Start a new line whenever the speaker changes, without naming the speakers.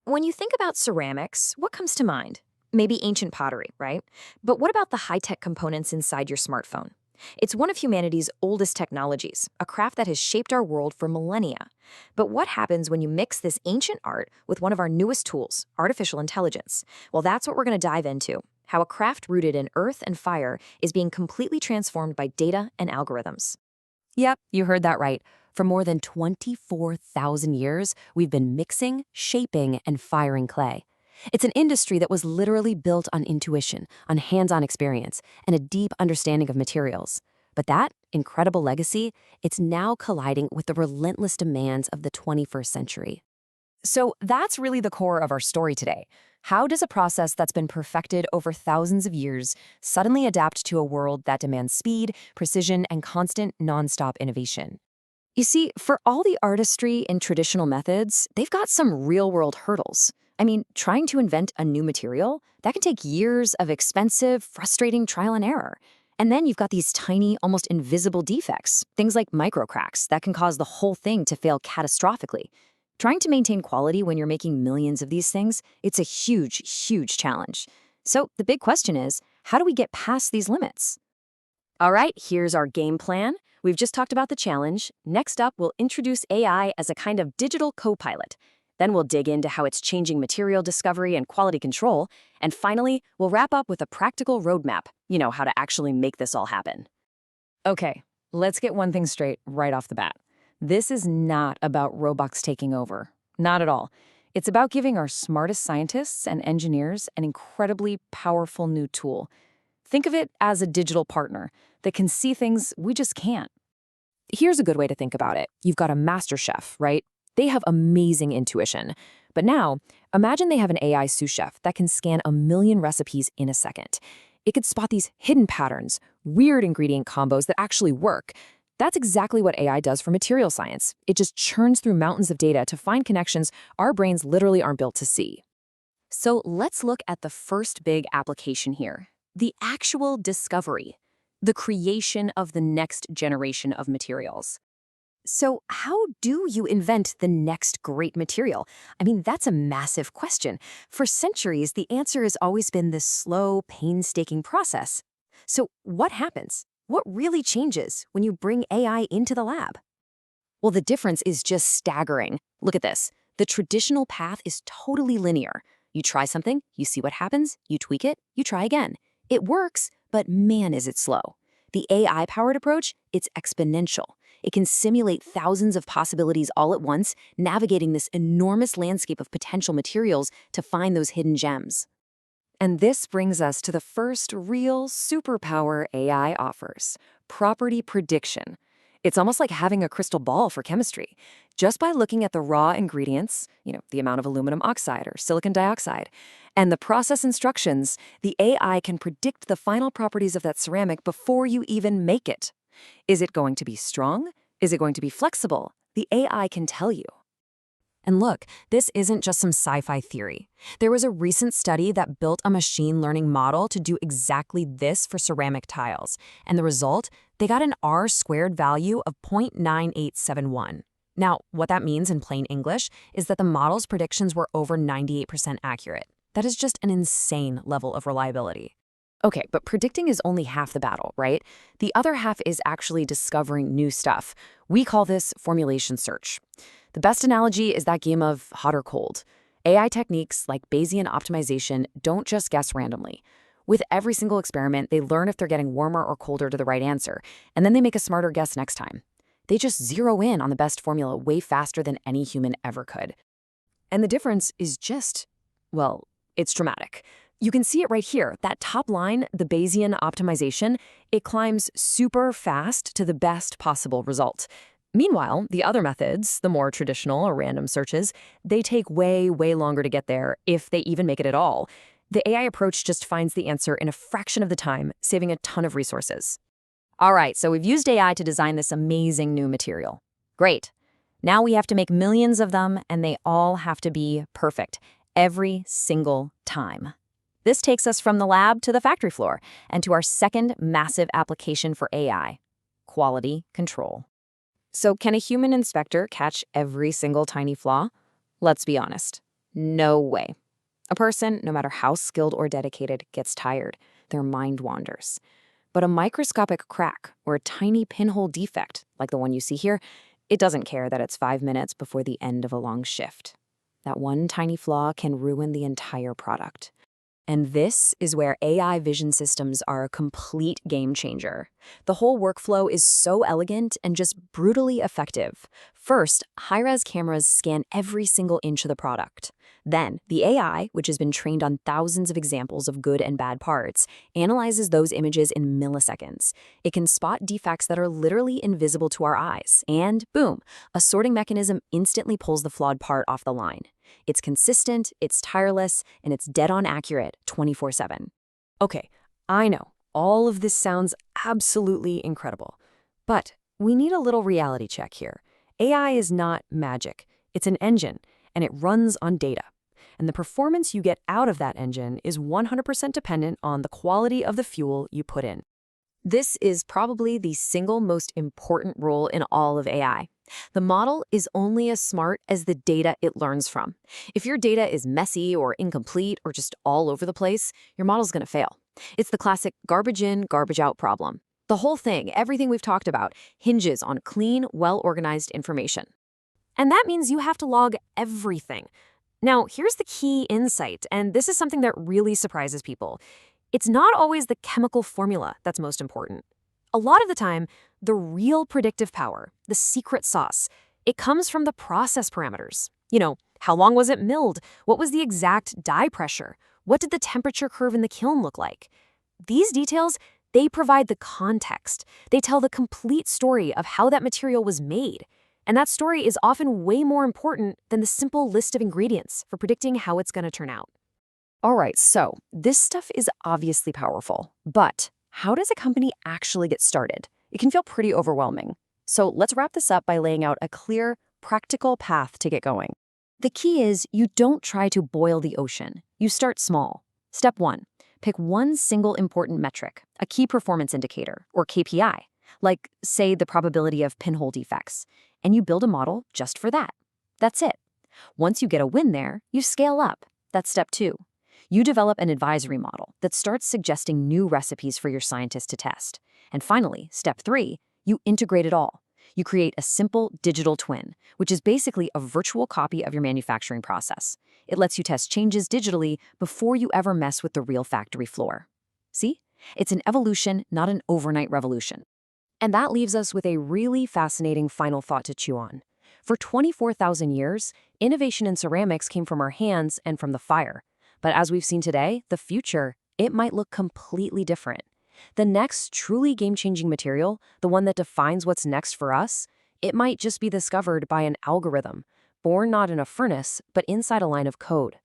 When you think about ceramics, what comes to mind? Maybe ancient pottery, right? But what about the high-tech components inside your smartphone? It's one of humanity's oldest technologies, a craft that has shaped our world for millennia. But what happens when you mix this ancient art with one of our newest tools, artificial intelligence? Well, that's what we're going to dive into. How a craft rooted in earth and fire is being completely transformed by data and algorithms. Yep, you heard that right. For more than 24,000 years, we've been mixing, shaping, and firing clay. It's an industry that was literally built on intuition, on hands-on experience, and a deep understanding of materials. But that incredible legacy, it's now colliding with the relentless demands of the 21st century. So that's really the core of our story today. How does a process that's been perfected over thousands of years suddenly adapt to a world that demands speed, precision, and constant, nonstop innovation? You see, for all the artistry in traditional methods, they've got some real-world hurdles. I mean, trying to invent a new material, that can take years of expensive, frustrating trial and error. And then you've got these tiny, almost invisible defects, things like microcracks that can cause the whole thing to fail catastrophically. Trying to maintain quality when you're making millions of these things, it's a huge, huge challenge. So the big question is, how do we get past these limits? All right, here's our game plan. We've just talked about the challenge. Next up, we'll introduce AI as a kind of digital co-pilot. Then we'll dig into how it's changing material discovery and quality control. And finally, we'll wrap up with a practical roadmap, how to actually make this all happen. Okay, let's get one thing straight right off the bat. This is not about robots taking over. Not at all. It's about giving our smartest scientists and engineers an incredibly powerful new tool. Think of it as a digital partner that can see things we just can't. Here's a good way to think about it. You've got a master chef, right? They have amazing intuition. But now, imagine they have an AI sous chef that can scan 1,000,000 recipes in a second. It could spot these hidden patterns, weird ingredient combos that actually work. That's exactly what AI does for material science. It just churns through mountains of data to find connections our brains literally aren't built to see. So let's look at the first big application here, the actual discovery, the creation of the next generation of materials. So how do you invent the next great material? I mean, that's a massive question. For centuries, the answer has always been this slow, painstaking process. So what happens? What really changes when you bring AI into the lab? Well, the difference is just staggering. Look at this. The traditional path is totally linear. You try something, you see what happens, you tweak it, you try again. It works, but man, is it slow. The AI-powered approach, it's exponential. It can simulate thousands of possibilities all at once, navigating this enormous landscape of potential materials to find those hidden gems. And this brings us to the first real superpower AI offers, property prediction. It's almost like having a crystal ball for chemistry. Just by looking at the raw ingredients, the amount of aluminum oxide or silicon dioxide, and the process instructions, the AI can predict the final properties of that ceramic before you even make it. Is it going to be strong? Is it going to be flexible? The AI can tell you. And look, this isn't just some sci-fi theory. There was a recent study that built a machine learning model to do exactly this for ceramic tiles. And the result? They got an R-squared value of 0.9871. Now, what that means in plain English is that the model's predictions were over 98% accurate. That is just an insane level of reliability. Okay, but predicting is only half the battle, right? The other half is actually discovering new stuff. We call this formulation search. The best analogy is that game of hot or cold. AI techniques like Bayesian optimization don't just guess randomly. With every single experiment, they learn if they're getting warmer or colder to the right answer, and then they make a smarter guess next time. They just zero in on the best formula way faster than any human ever could. And the difference is just, well, it's dramatic. You can see it right here. That top line, the Bayesian optimization, it climbs super fast to the best possible result. Meanwhile, the other methods, the more traditional or random searches, they take way, way longer to get there, if they even make it at all. The AI approach just finds the answer in a fraction of the time, saving a ton of resources. All right, so we've used AI to design this amazing new material. Great. Now we have to make millions of them, and they all have to be perfect, every single time. This takes us from the lab to the factory floor, and to our second massive application for AI, quality control. So can a human inspector catch every single tiny flaw? Let's be honest. No way. A person, no matter how skilled or dedicated, gets tired. Their mind wanders. But a microscopic crack or a tiny pinhole defect, like the one you see here, it doesn't care that it's 5 minutes before the end of a long shift. That one tiny flaw can ruin the entire product. And this is where AI vision systems are a complete game changer. The whole workflow is so elegant and just brutally effective. First, high-res cameras scan every single inch of the product. Then, the AI, which has been trained on thousands of examples of good and bad parts, analyzes those images in milliseconds. It can spot defects that are literally invisible to our eyes. And boom, a sorting mechanism instantly pulls the flawed part off the line. It's consistent, it's tireless, and it's dead-on accurate 24/7. Okay, I know, all of this sounds absolutely incredible. But we need a little reality check here. AI is not magic. It's an engine, and it runs on data. And the performance you get out of that engine is 100% dependent on the quality of the fuel you put in. This is probably the single most important rule in all of AI. The model is only as smart as the data it learns from. If your data is messy or incomplete or just all over the place, your model's going to fail. It's the classic garbage in, garbage out problem. The whole thing, everything we've talked about, hinges on clean, well-organized information. And that means you have to log everything. Now, here's the key insight, and this is something that really surprises people. It's not always the chemical formula that's most important. A lot of the time, the real predictive power, the secret sauce, it comes from the process parameters. How long was it milled? What was the exact die pressure? What did the temperature curve in the kiln look like? These details, they provide the context. They tell the complete story of how that material was made. And that story is often way more important than the simple list of ingredients for predicting how it's going to turn out. All right, so this stuff is obviously powerful, but how does a company actually get started? It can feel pretty overwhelming. So let's wrap this up by laying out a clear, practical path to get going. The key is you don't try to boil the ocean. You start small. Step 1, pick one single important metric, a key performance indicator, or KPI, like, say, the probability of pinhole defects, and you build a model just for that. That's it. Once you get a win there, you scale up. That's step 2. You develop an advisory model that starts suggesting new recipes for your scientists to test. And finally, step 3, you integrate it all. You create a simple digital twin, which is basically a virtual copy of your manufacturing process. It lets you test changes digitally before you ever mess with the real factory floor. See? It's an evolution, not an overnight revolution. And that leaves us with a really fascinating final thought to chew on. For 24,000 years, innovation in ceramics came from our hands and from the fire. But as we've seen today, the future, it might look completely different. The next truly game-changing material, the one that defines what's next for us, it might just be discovered by an algorithm, born not in a furnace, but inside a line of code.